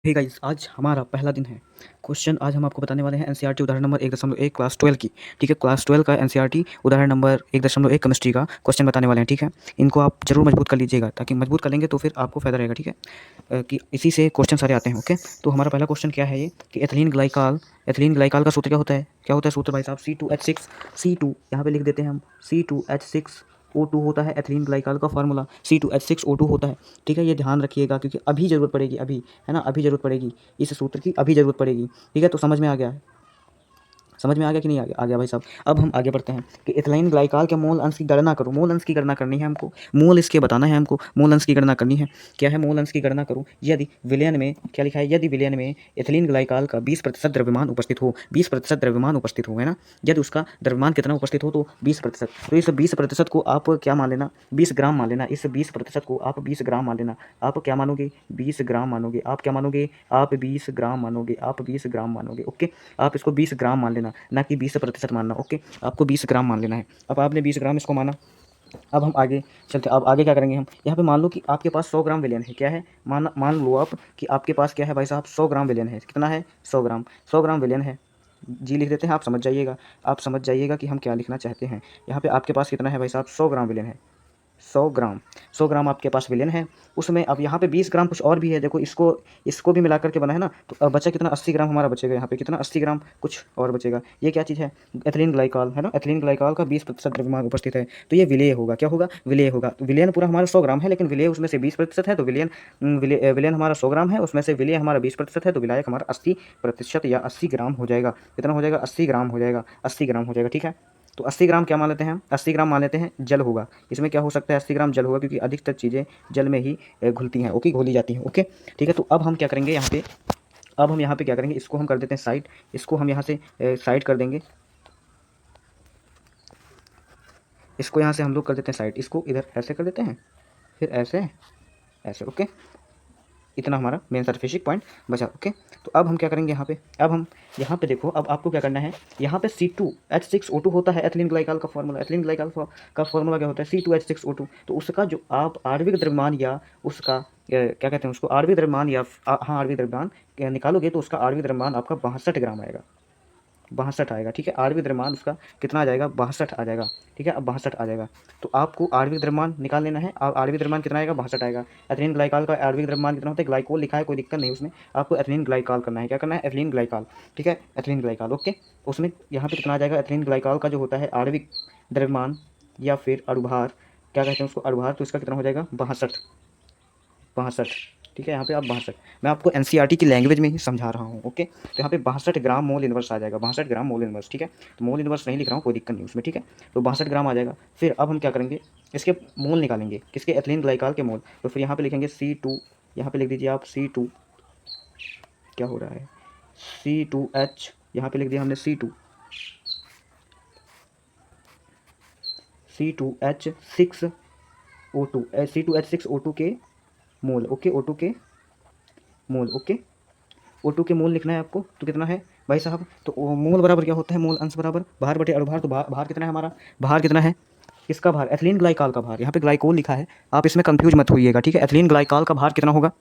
Hey guys, आज हमारा पहला दिन है। क्वेश्चन आज हम आपको बताने वाले हैं एनसीईआरटी उदाहरण नंबर 1.1 क्लास 12 की। ठीक है, क्लास 12 का एनसीईआरटी उदाहरण नंबर 1.1 केमिस्ट्री का क्वेश्चन बताने वाले हैं। ठीक है, इनको आप जरूर मजबूत कर लीजिएगा, ताकि मजबूत कर लेंगे तो फिर आपको फायदा रहेगा। ठीक है, कि इसी से क्वेश्चन सारे आते हैं। ओके, तो हमारा पहला क्वेश्चन क्या है ये कि एथिलीन ग्लाइकाल का सूत्र क्या होता है सूत्र भाई साहब C2H6 C2 यहाँ पे लिख देते हैं हम C2H6O2 होता है एथिलीन ग्लाइकाल का फार्मूला C2H6O2 होता है। ठीक है, ये ध्यान रखिएगा क्योंकि अभी ज़रूरत पड़ेगी, अभी है ना, अभी ज़रूरत पड़ेगी इस सूत्र की, अभी ज़रूरत पड़ेगी। ठीक है, तो समझ में आ गया है? समझ में आ गया कि नहीं? आ गया भाई साहब। अब हम आगे बढ़ते हैं कि एथिलीन ग्लाइकाल के मोल अंश की गणना करो। मोल अंश की गणना करनी है हमको, मोल इसके बताना है हमको, मोल अंश की गणना करनी है। क्या है मोल अंश की गणना करूँ? यदि विलयन में क्या लिखा है, यदि विलयन में एथिलीन ग्लाइकाल का 20% द्रव्यमान उपस्थित हो, 20% द्रव्यमान उपस्थित हो, है ना, यदि उसका द्रव्यमान कितना उपस्थित हो तो 20%। तो इस 20% को आप क्या मान लेना, 20 ग्राम मान लेना। इस 20% को आप 20 ग्राम मान लेना। आप क्या मानोगे? 20 ग्राम मानोगे। आप क्या मानोगे? आप 20 ग्राम मानोगे। आप 20 ग्राम मानोगे। ओके, आप इसको 20 ग्राम मान लेना, ना कि 20% मानना। ओके, आपको 20 ग्राम मान लेना है। अब आपने 20 ग्राम इसको माना। अब हम आगे चलते, अब आगे क्या करेंगे हम? यहाँ पे मान लो कि आपके पास 100 ग्राम विलयन है। क्या है? मान लो आप कि आपके पास क्या है भाई साहब, 100 ग्राम विलयन है। कितना है? 100 ग्राम। 100 ग्राम विलयन है, जी लिख देते हैं। आप समझ जाइएगा, आप समझ जाइएगा कि हम क्या लिखना चाहते हैं। यहाँ पे आपके पास कितना है भाई साहब? 100 ग्राम विलयन है। 100 ग्राम आपके पास विलेन है। उसमें अब यहाँ पे 20 ग्राम कुछ और भी है। देखो, इसको इसको भी मिला करके बना है ना, तो अब बचा कितना? 80 ग्राम हमारा बचेगा। यहाँ पे कितना? 80 ग्राम कुछ और बचेगा। ये क्या चीज़ है? एथिलीन ग्लाइकॉल है ना, एथिलीन ग्लाइकॉल का 20% द्रव्यमान उपस्थित है। तो ये विलेय होगा। क्या होगा? विलेय होगा। तो विलेयन पूरा हमारा 100 ग्राम है, लेकिन विलेय उसमें से 20% है। तो विलेयन हमारा 100 ग्राम है, उसमें से विलेय हमारा 20% है। तो विलायक हमारा 80% या 80 ग्राम हो जाएगा। कितना हो जाएगा? 80 ग्राम हो जाएगा। 80 ग्राम हो जाएगा। ठीक है, तो 80 ग्राम क्या मान लेते हैं हम? 80 ग्राम मान लेते हैं जल होगा। इसमें क्या हो सकता है? 80 ग्राम जल होगा, क्योंकि अधिकतर चीज़ें जल में ही घुलती हैं। ओके, घोली जाती हैं। ओके, ठीक है, तो अब हम क्या करेंगे यहाँ पे? अब हम यहाँ पे क्या करेंगे? इसको हम कर देते हैं साइड। इसको हम यहाँ से साइड कर देंगे। इसको यहाँ से हम लोग कर देते हैं साइड। इसको इधर ऐसे कर देते हैं, फिर ऐसे ऐसे। ओके, इतना हमारा मेन सरफेसिक पॉइंट बचा। ओके, तो अब हम क्या करेंगे यहाँ पे? अब हम यहाँ पे देखो, अब आपको क्या करना है? यहाँ पे C2H6O2 होता है एथिलीन ग्लाइकॉल का फॉर्मूला। एथिलीन ग्लाइकॉल का फॉर्मूला क्या होता है? C2H6O2। तो उसका जो आप आणविक द्रव्यमान या उसका क्या कहते हैं उसको, आणविक द्रव्यमान या हाँ, आणविक द्रव्यमान निकालोगे तो उसका आणविक द्रव्यमान आपका 62 ग्राम आएगा। 62 आएगा। ठीक है, आणविक द्रव्यमान उसका कितना आ जाएगा? 62 आ जाएगा। ठीक है, अब 62 आ जाएगा। तो आपको आणविक द्रव्यमान निकाल लेना है। आणविक द्रव्यमान कितना आएगा? 62 आएगा। एथिलीन ग्लाइकॉल का आणविक द्रव्यमान कितना होता है? ग्लाइकोल लिखा है, कोई दिक्कत नहीं उसमें। आपको एथिलीन ग्लाइकॉल करना है। क्या करना है? Ethylene glycol. ठीक है, एथिलीन ग्लाइकॉल। ओके, उसमें यहाँ पे कितना आ जाएगा? एथिलीन ग्लाइकॉल का जो होता है आणविक द्रव्यमान या फिर अणुभार, क्या कहते हैं उसको? अणुभार। तो इसका कितना हो जाएगा? 62। 62। ठीक है, यहाँ पे आप 62, मैं आपको एनसीईआरटी की लैंग्वेज में ही समझा रहा हूँ। ओके, तो यहाँ पे 62 ग्राम मोल इनवर्स आ जाएगा। 62 ग्राम मोल इनवर्स। ठीक है, तो मोल इनवर्स नहीं लिख रहा हूँ, कोई दिक्कत नहीं उसमें। ठीक है, तो 62 ग्राम आ जाएगा। फिर अब हम क्या करेंगे? इसके मोल निकालेंगे। किसके? एथिलीन ग्लाइकॉल के मोल। तो फिर यहाँ पे लिखेंगे C2, यहाँ पे लिख दीजिए आप C2, क्या हो रहा है? C2H, यहाँ पे लिख दिया हमने C2, C2H6O2, C2H6O2 के मोल। ओके, O2 के मोल। ओके, O2 के मोल लिखना है आपको। तो कितना है भाई साहब? तो मोल बराबर क्या होता है? मोल अंश बराबर भार बटे अणुभार। तो भार कितना है हमारा? भार कितना है? किसका भार? एथिलीन ग्लाइकॉल का भार। यहाँ पे ग्लाइकोल लिखा है, आप इसमें कंफ्यूज मत होइएगा। ठीक है, एथिलीन ग्लाइकॉल का भार कितना होगा?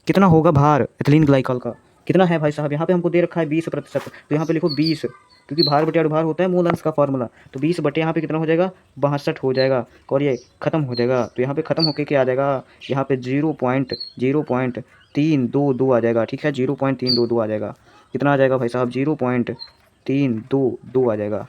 कितना होगा भार एथिलीन ग्लाइकॉल का? कितना है भाई साहब? यहाँ पे हमको दे रखा है 20%। तो यहाँ पे लिखो 20, क्योंकि भार बटे अणुभार होता है मूल अंश का फॉर्मूला। तो 20 बटे यहाँ पे कितना हो जाएगा? 62 हो जाएगा, और ये खत्म हो जाएगा। तो यहाँ पे खत्म होके क्या आ जाएगा? यहाँ पे 0.322 आ जाएगा। ठीक है, 0.322 आ जाएगा। कितना आ जाएगा भाई साहब? 0.322 आ जाएगा,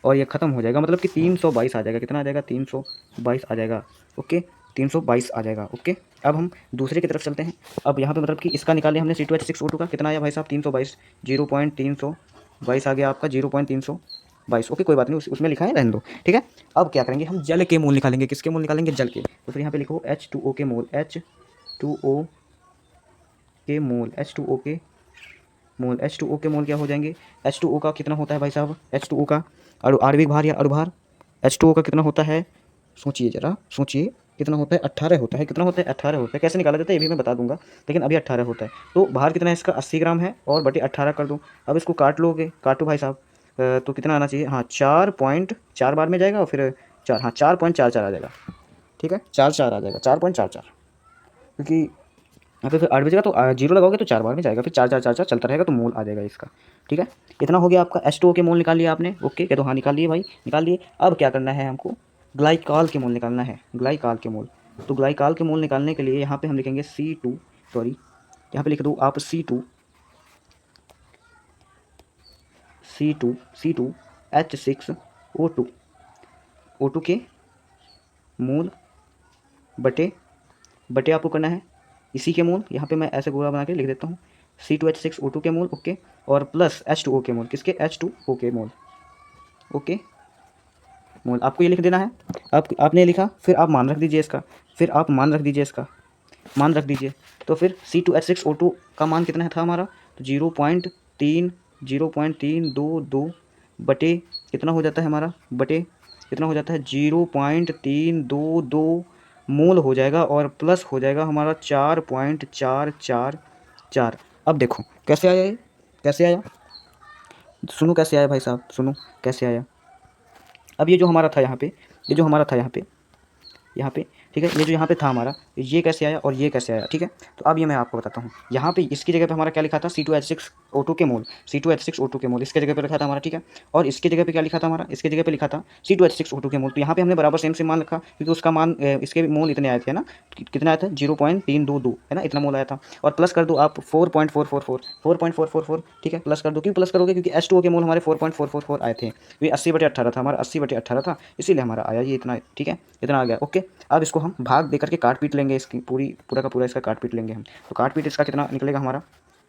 और ये ख़त्म हो जाएगा, मतलब कि 322 आ जाएगा। कितना आ जाएगा? 322 आ जाएगा। ओके, 322 आ जाएगा। ओके, अब हम दूसरे की तरफ चलते हैं। अब यहाँ पे मतलब कि इसका निकाले हमने C2H6O2 का। कितना आया भाई साहब? 322। 0.322 आ गया आपका, 0.322। ओके, कोई बात नहीं, उसमें लिखा है, रहने दो। ठीक है, अब क्या करेंगे हम? जल के मोल निकालेंगे। किसके मोल निकालेंगे? जल के। तो फिर यहाँ पे लिखो H2O के मोल। H2O के मोल। H2O के मोल। H2O के मोल क्या हो जाएंगे? H2O का कितना होता है भाई साहब? H2O का आणविक भार या अणुभार, H2O का कितना होता है? सोचिए जरा, सोचिए, कितना होता है? 18 होता है। कितना होता है? 18 होता है। कैसे निकाला जाता है ये भी मैं बता दूंगा, लेकिन अभी 18 होता है। तो भार कितना है इसका? 80 ग्राम है, और बटे 18 कर दो। अब इसको काट लोगे, काटो भाई साहब। तो कितना आना चाहिए? हाँ, 4.4 बार में जाएगा, और फिर 4, हाँ 4.44 आ जाएगा। ठीक है, 4 4 आ जाएगा, 4.44, क्योंकि यहाँ पे फिर 8 बजेगा तो जीरो लगाओगे तो 4 बार में जाएगा, फिर 4 4 4 4 चलता रहेगा तो मोल आ जाएगा इसका। ठीक है, इतना हो गया आपका H2O के मोल निकाल लिया आपने। ओके, कह दो हाँ निकाल लिए भाई, निकाल लिए। अब क्या करना है हमको, ग्लाइकॉल के मोल निकालना है, ग्लाइकॉल के मोल। तो ग्लाइकॉल के मोल निकालने के लिए यहाँ पे हम लिखेंगे C2, सॉरी यहाँ पे लिख दो आप C2 H6O2, O2 के मोल बटे बटे आपको करना है इसी के मोल। यहाँ पे मैं ऐसे गोला बना के लिख देता हूँ, C2H6O2 के मोल, ओके, और प्लस H2O के मोल, किसके, H2O के मोल, ओके, मोल आपको ये लिख देना है। आपने लिखा, फिर आप मान रख दीजिए इसका, फिर आप मान रख दीजिए इसका, मान रख दीजिए। तो फिर C2H6O2 का मान कितना था हमारा, तो 0.322 बटे कितना हो जाता है हमारा, बटे कितना हो जाता है 0.322 मोल हो जाएगा, और प्लस हो जाएगा हमारा 4.444। अब देखो कैसे आया ये, कैसे आया, सुनो कैसे आया भाई साहब, सुनो कैसे आया। अब ये जो हमारा था यहाँ पे, ये जो हमारा था यहाँ पे, ठीक है, ये जो यहाँ पे था हमारा, ये कैसे आया और ये कैसे आया, ठीक है। तो अब ये मैं आपको बताता हूँ। यहाँ पे इसकी जगह पे हमारा क्या लिखा था, C2H6O2 के मोल, C2H6O2 के मोल इसके जगह पे लिखा था हमारा, ठीक है। और इसके जगह पे क्या लिखा था हमारा, इसके जगह पे लिखा था C2H6O2 के मोल। तो यहाँ पे हमने बराबर सेम से मान रखा, क्योंकि उसका मान इसके मोल इतने आए थे ना, कितना आया था 0.322 है ना, इतना मोल आया था। और प्लस कर दो आप 4.444, ठीक है, प्लस कर दो। क्यों प्लस करोगे, क्योंकि H2O के मोल हमारे 4.444 आए थे, ये 80/18 था हमारा, 80/18 था, इसीलिए हमारा आया ये इतना, ठीक है, इतना आ गया, ओके। अब इसको हम भाग दे करके काट पीट लेंगे, इसकी पूरा का पूरा इसका काट पीट लेंगे हम। तो काट पीट इसका कितना निकलेगा हमारा,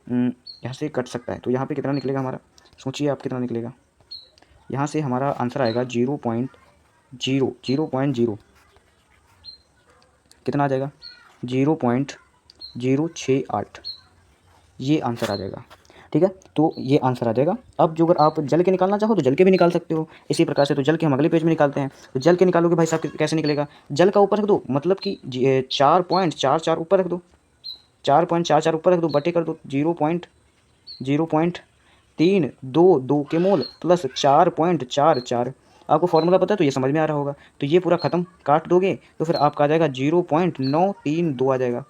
यहाँ से कट सकता है, तो यहाँ पे कितना निकलेगा हमारा, सोचिए आप कितना निकलेगा। यहाँ से हमारा आंसर आएगा 0.0, कितना आ जाएगा 0.068, ये आंसर आ जाएगा, ठीक है। तो ये आंसर आ जाएगा। अब जो अगर आप जल के निकालना चाहो तो जल के भी निकाल सकते हो इसी प्रकार से। तो जल के हम अगले पेज में निकालते हैं। तो जल के निकालोगे भाई साहब कैसे निकलेगा, जल का ऊपर रख दो, मतलब कि 4.44 ऊपर रख दो, 4.44 ऊपर रख दो, बटे कर दो 0.322 के मोल प्लस 4.44। आपको फॉर्मूला पता है तो ये समझ में आ रहा होगा। तो ये पूरा ख़त्म, काट दोगे तो फिर आपका आ जाएगा 0.932 आ जाएगा,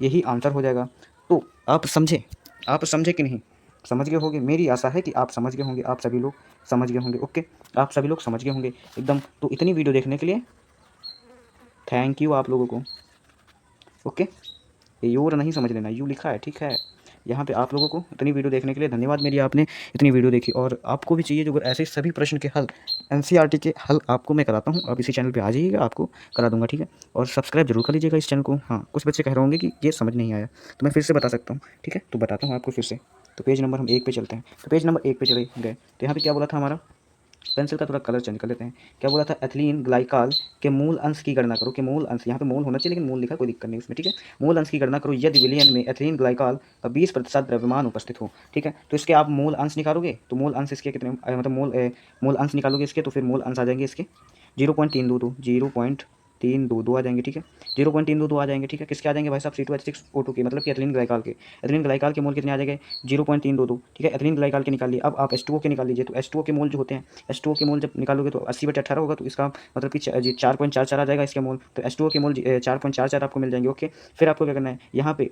यही आंसर हो जाएगा। तो आप समझे, आप समझे कि नहीं, समझ गए होंगे, मेरी आशा है कि आप समझ गए होंगे, आप सभी लोग समझ गए होंगे, ओके, आप सभी लोग समझ गए होंगे एकदम। तो इतनी वीडियो देखने के लिए थैंक यू आप लोगों को, ओके। यू और नहीं समझ लेना, यू लिखा है, ठीक है। यहाँ पे आप लोगों को इतनी वीडियो देखने के लिए धन्यवाद, मेरी आपने इतनी वीडियो देखी। और आपको भी चाहिए जो अगर ऐसे सभी प्रश्न के हल, एनसीईआरटी के हल आपको मैं कराता हूँ, आप इसी चैनल पे आ जाइएगा, आपको करा दूंगा, ठीक है। और सब्सक्राइब जरूर कर लीजिएगा इस चैनल को। हाँ, कुछ बच्चे कह रहे होंगे कि ये समझ नहीं आया, तो मैं फिर से बता सकता हूँ, ठीक है। तो बताता हूँ आपको फिर से। तो पेज नंबर हम 1 पे चलते हैं। तो पेज नंबर 1 पे चले गए, तो यहाँ पे क्या बोला था हमारा, पेंसिल का थोड़ा कलर चेंज कर लेते हैं। क्या बोला था, एथिलीन ग्लाइकॉल के मूल अंश की गणना करो, कि मूल अंश, यहाँ पे मूल होना चाहिए लेकिन मूल लिखा, कोई दिक्कत नहीं उसमें, ठीक है। मूल अंश की गणना करो यदि विलयन में एथिलीन ग्लाइकॉल का 20% द्रव्यमान उपस्थित हो, ठीक है। तो इसके आप मूल अंश निकालोगे, तो मूल अंश इसके कितने, मतलब मूल अंश निकालोगे इसके, तो फिर मूल अंश आ जाएंगे इसके 0.322 आ जाएंगे, ठीक है, 0.322 आ जाएंगे, ठीक है। किसके आ जाएंगे भाई साहब, C2H6O2 के, मतलब कि एथिलीन ग्लाइकॉल के। एथिलीन ग्लाइकॉल के मोल कितने आ जाएंगे 0.322, ठीक है। एथिलीन ग्लाइकॉल के निकाल लिए। अब आप H2O के निकाल लीजिए। तो H2O के मोल जो होते हैं, H2O के मोल जब निकालोगे तो 80/18 होगा, तो इसका मतलब कि 4.44 आ जाएगा इसके मोल। तो H2O के मोल 4.44 आपको मिल जाएंगे, ओके। फिर आपको क्या करना है, यहाँ पे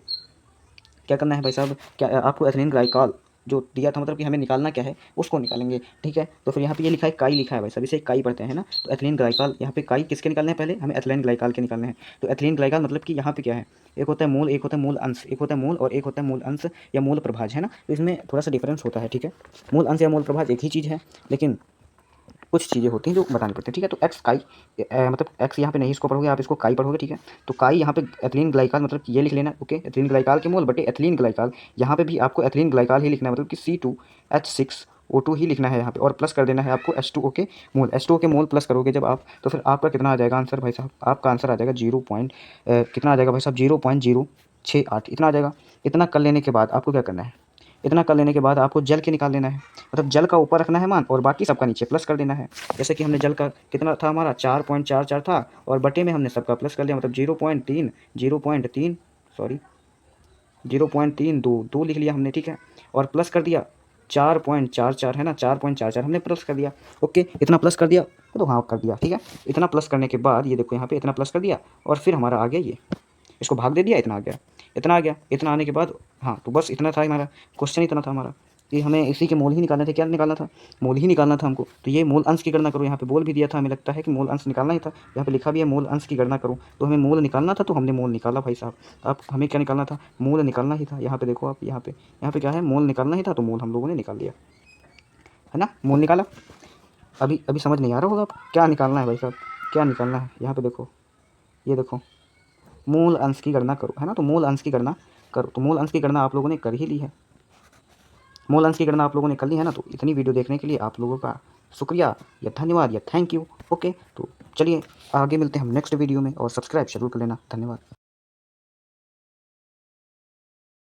क्या करना है भाई साहब, क्या आपको एथिलीन ग्लाइकॉल जो दिया था, मतलब कि हमें निकालना क्या है उसको निकालेंगे, ठीक है। तो फिर यहाँ पे ये लिखा है काई, लिखा है भाई साहब, इसे काई पढ़ते हैं ना। तो एथिलीन ग्लाइकॉल, यहाँ पे काई किसके निकालने हैं, पहले हमें एथिलीन ग्लाइकॉल के निकालने हैं। तो एथिलीन ग्लाइकॉल मतलब कि यहाँ पे क्या है, एक होता है मूल, एक होता है मूल अंश, एक होता है मूल और एक होता है मूल अंश या मूल प्रभाज, है ना। तो इसमें थोड़ा सा डिफरेंस होता है, ठीक है। मूल अंश या मूल प्रभाज एक ही चीज़ है, लेकिन कुछ चीज़ें होती हैं जो बतानी पड़ती हैं, ठीक है। तो एक्स काई, मतलब एक्स यहाँ पे नहीं इसको पढ़ोगे आप, इसको काई पढ़ोगे, ठीक है। तो काई यहाँ पे एथिलीन ग्लाइकॉल, मतलब ये लिख लेना, ओके। एथिलीन ग्लाइकॉल के मोल बटे एथिलीन ग्लाइकॉल, यहाँ पे भी आपको एथिलीन ग्लाइकॉल ही लिखना है, मतलब कि C2H6O2 ही लिखना है यहाँ पे, और प्लस कर देना है आपको H2O के मोल। H2O के मोल प्लस करोगे जब आप, तो फिर आपका कितना आ जाएगा आंसर भाई साहब, आपका आंसर आ जाएगा कितना आ जाएगा भाई साहब 0.068, इतना आ जाएगा। इतना कर लेने के बाद आपको क्या करना है, इतना कर लेने के बाद आपको जल के निकाल लेना है, मतलब जल का ऊपर रखना है मान, और बाकी सबका नीचे प्लस कर देना है। जैसे कि हमने जल का कितना था हमारा 4.44 था, और बटे में हमने सबका प्लस कर लिया, मतलब 0.3 सॉरी 0.322 लिख लिया हमने, ठीक है। और प्लस कर दिया 4.44 है ना, 4.44 हमने प्लस कर दिया, ओके। इतना प्लस कर दिया तो हाँ कर दिया, ठीक है। इतना प्लस करने के बाद ये देखो यहाँ पे इतना प्लस कर दिया, और फिर हमारा आ गया ये, इसको भाग दे दिया, इतना आ गया। इतना आ गया। इतना आने के बाद हाँ, तो बस इतना था हमारा क्वेश्चन, इतना था हमारा कि हमें इसी के मोल ही निकालने थे। क्या निकालना था? मोल ही निकालना था हमको। तो ये मोल अंश की गणना करो, यहाँ पे बोल भी दिया था, हमें लगता है कि मोल अंश निकालना ही था। यहाँ पे लिखा भी है मोल अंश की गणना करो, तो हमें मोल निकालना था, तो हमने मोल निकाला भाई साहब। अब हमें क्या निकालना था? मोल निकालना ही था। यहाँ पे देखो आप, यहाँ पे क्या है? मोल निकालना ही था, तो मोल हम लोगों ने निकाल लिया, है ना? मोल निकाला। अभी अभी समझ नहीं आ रहा होगा आप क्या निकालना है भाई साहब, क्या निकालना है? यहाँ पे देखो, ये देखो, मूल अंश की गणना करो, है ना? तो मूल अंश की गणना करो। तो मूल अंश की गणना आप लोगों ने कर ही ली है। मूल अंश की गणना आप लोगों ने कर ली है ना। तो इतनी वीडियो देखने के लिए आप लोगों का शुक्रिया या धन्यवाद या थैंक यू। ओके, तो चलिए आगे मिलते हैं हम नेक्स्ट वीडियो में, और सब्सक्राइब जरूर कर लेना। धन्यवाद।